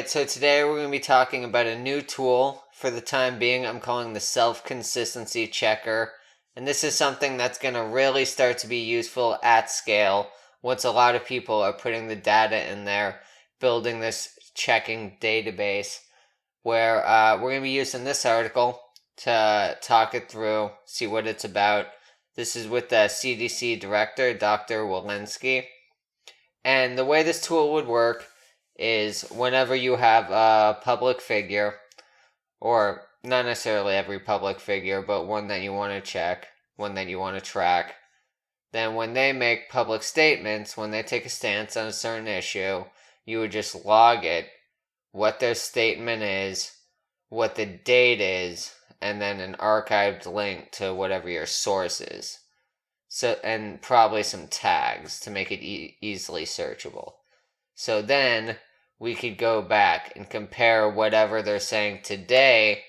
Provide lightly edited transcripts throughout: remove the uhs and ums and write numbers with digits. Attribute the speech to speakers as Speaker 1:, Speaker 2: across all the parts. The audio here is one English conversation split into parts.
Speaker 1: Alright, so today we're going to be talking about a new tool. For the time being, I'm calling the Self-Consistency Checker. And this is something that's going to really start to be useful at scale once a lot of people are putting the data in there, building this checking database, where we're going to be using this article to talk it through, see what it's about. This is with the CDC director, Dr. Walensky. And the way this tool would work is whenever you have a public figure, or not necessarily every public figure, but one that you want to check, one that you want to track, then when they make public statements, when they take a stance on a certain issue, you would just log it, what their statement is, what the date is, and then an archived link to whatever your source is. So, and probably some tags to make it easily searchable. So then we could go back and compare whatever they're saying today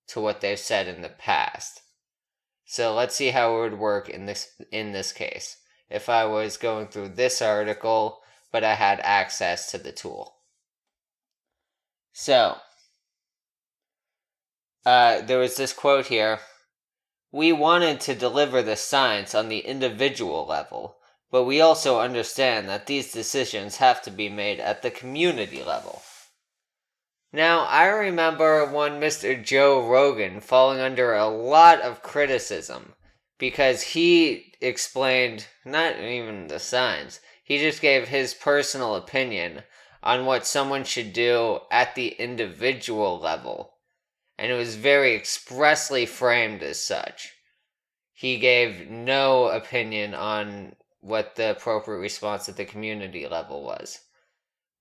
Speaker 1: to what they've said in the past. So let's see how it would work in this case. If I was going through this article, but I had access to the tool. So, there was this quote here. We wanted to deliver the science on the individual level, but we also understand that these decisions have to be made at the community level. Now, I remember one Mr. Joe Rogan falling under a lot of criticism because he explained not even the science, he just gave his personal opinion on what someone should do at the individual level, and it was very expressly framed as such. He gave no opinion on what the appropriate response at the community level was.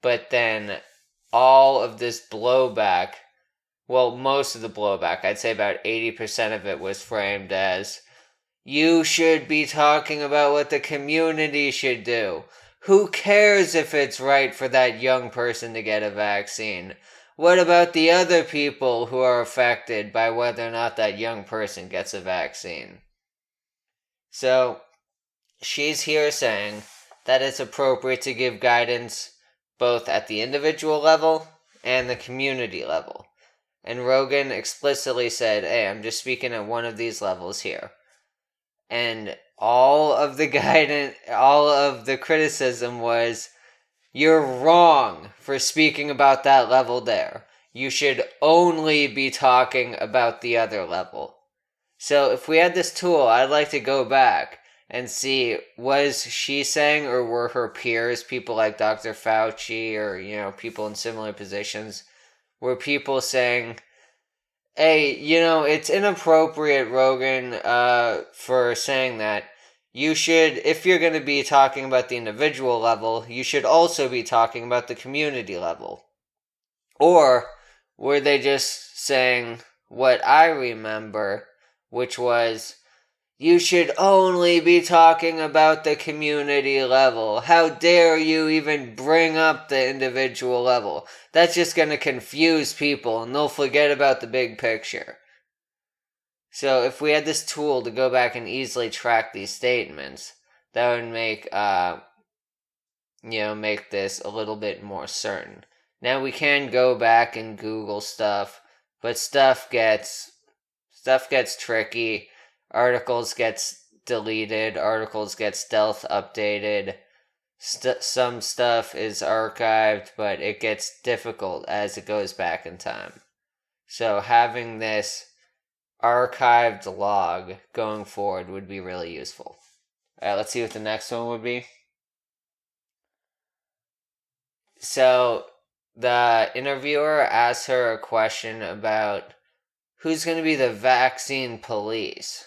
Speaker 1: But then all of this blowback, well, most of the blowback, I'd say about 80% of it was framed as, you should be talking about what the community should do. Who cares if it's right for that young person to get a vaccine? What about the other people who are affected by whether or not that young person gets a vaccine? So, she's here saying that it's appropriate to give guidance both at the individual level and the community level. And Rogan explicitly said, hey, I'm just speaking at one of these levels here. And all of the guidance, all of the criticism was, you're wrong for speaking about that level there. You should only be talking about the other level. So if we had this tool, I'd like to go back and see, was she saying, or were her peers, people like Dr. Fauci, or, people in similar positions, were people saying, hey, it's inappropriate, Rogan, for saying that. You should, if you're going to be talking about the individual level, you should also be talking about the community level. Or were they just saying what I remember, which was, you should only be talking about the community level. How dare you even bring up the individual level? That's just going to confuse people and they'll forget about the big picture. So if we had this tool to go back and easily track these statements, that would make, make this a little bit more certain. Now we can go back and Google stuff, but stuff gets tricky. Articles gets deleted, articles get stealth updated, some stuff is archived, but it gets difficult as it goes back in time. So having this archived log going forward would be really useful. Alright, let's see what the next one would be. So the interviewer asked her a question about who's going to be the vaccine police,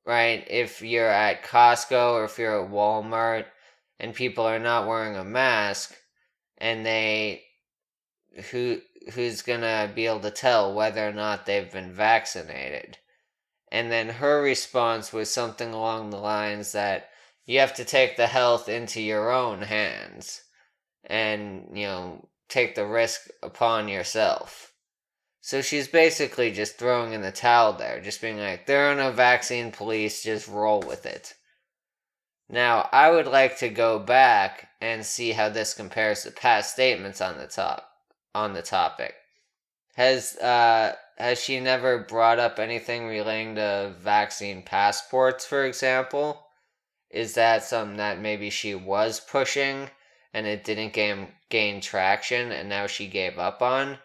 Speaker 1: right? If you're at Costco or if you're at Walmart and people are not wearing a mask, and who's going to be able to tell whether or not they've been vaccinated? And then her response was something along the lines that you have to take the health into your own hands and, take the risk upon yourself. So she's basically just throwing in the towel there, just being like, there are no vaccine police, just roll with it. Now, I would like to go back and see how this compares to past statements on on the topic. Has she never brought up anything relating to vaccine passports, for example? Is that something that maybe she was pushing and it didn't gain traction and now she gave up on?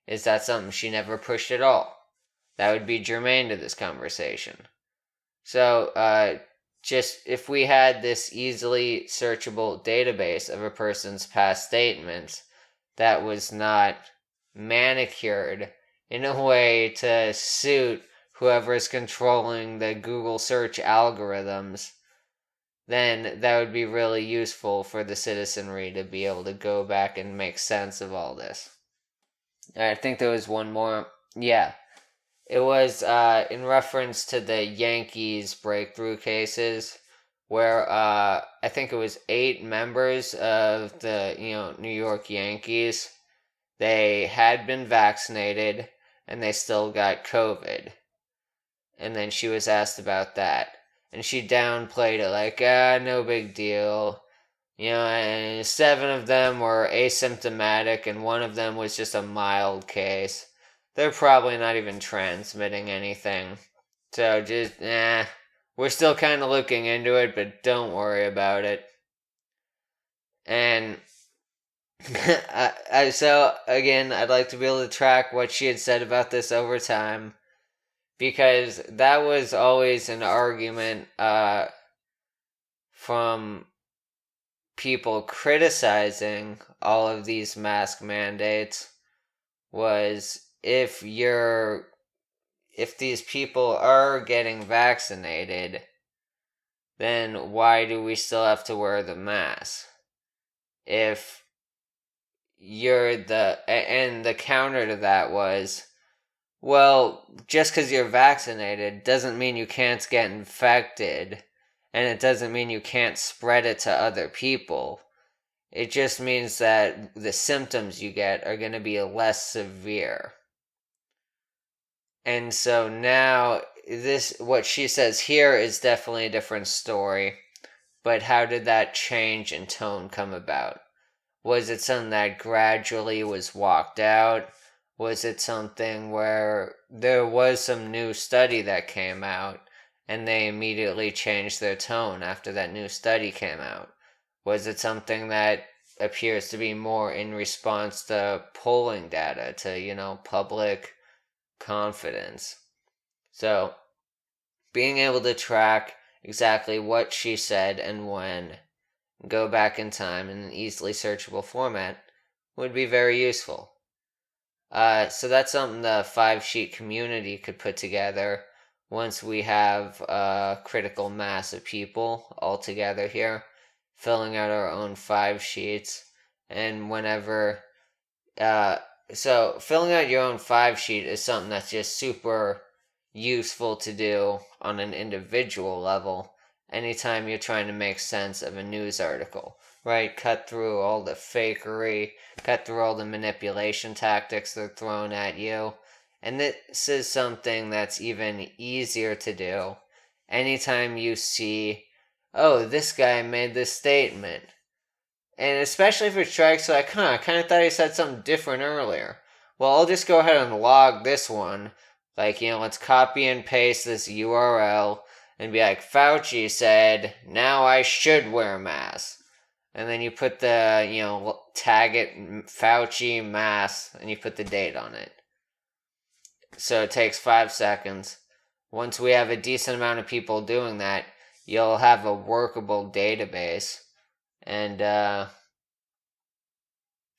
Speaker 1: Is that something she never pushed at all? That would be germane to this conversation. So, just if we had this easily searchable database of a person's past statements that was not manicured in a way to suit whoever is controlling the Google search algorithms, then that would be really useful for the citizenry to be able to go back and make sense of all this. I think there was one more. Yeah. It was in reference to the Yankees breakthrough cases, where I think it was 8 members of the New York Yankees. They had been vaccinated, and they still got COVID. And then she was asked about that, and she downplayed it like, no big deal. And 7 of them were asymptomatic, and 1 of them was just a mild case. They're probably not even transmitting anything. So just, we're still kind of looking into it, but don't worry about it. And so, again, I'd like to be able to track what she had said about this over time, because that was always an argument from people criticizing all of these mask mandates, was if these people are getting vaccinated, then why do we still have to wear the mask? If and the counter to that was, well, just because you're vaccinated doesn't mean you can't get infected, and it doesn't mean you can't spread it to other people. It just means that the symptoms you get are going to be less severe. And so now, what she says here is definitely a different story. But how did that change in tone come about? Was it something that gradually was walked out? Was it something where there was some new study that came out and they immediately changed their tone after that new study came out? Was it something that appears to be more in response to polling data, to, public confidence? So, being able to track exactly what she said and when, go back in time in an easily searchable format, would be very useful. So that's something the 5-sheet community could put together once we have a critical mass of people all together here, filling out our own 5 sheets. And whenever so filling out your own 5-sheet is something that's just super useful to do on an individual level anytime you're trying to make sense of a news article, right? Cut through all the fakery, cut through all the manipulation tactics they're thrown at you. And this is something that's even easier to do anytime you see, oh, this guy made this statement. And especially if it strikes like, I kind of thought he said something different earlier. Well, I'll just go ahead and log this one. Like, let's copy and paste this URL and be like, Fauci said, now I should wear a mask. And then you put the, tag it Fauci mask, and you put the date on it. So it takes 5 seconds. Once we have a decent amount of people doing that, you'll have a workable database and have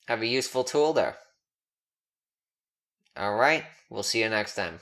Speaker 1: a useful tool there. Alright, we'll see you next time.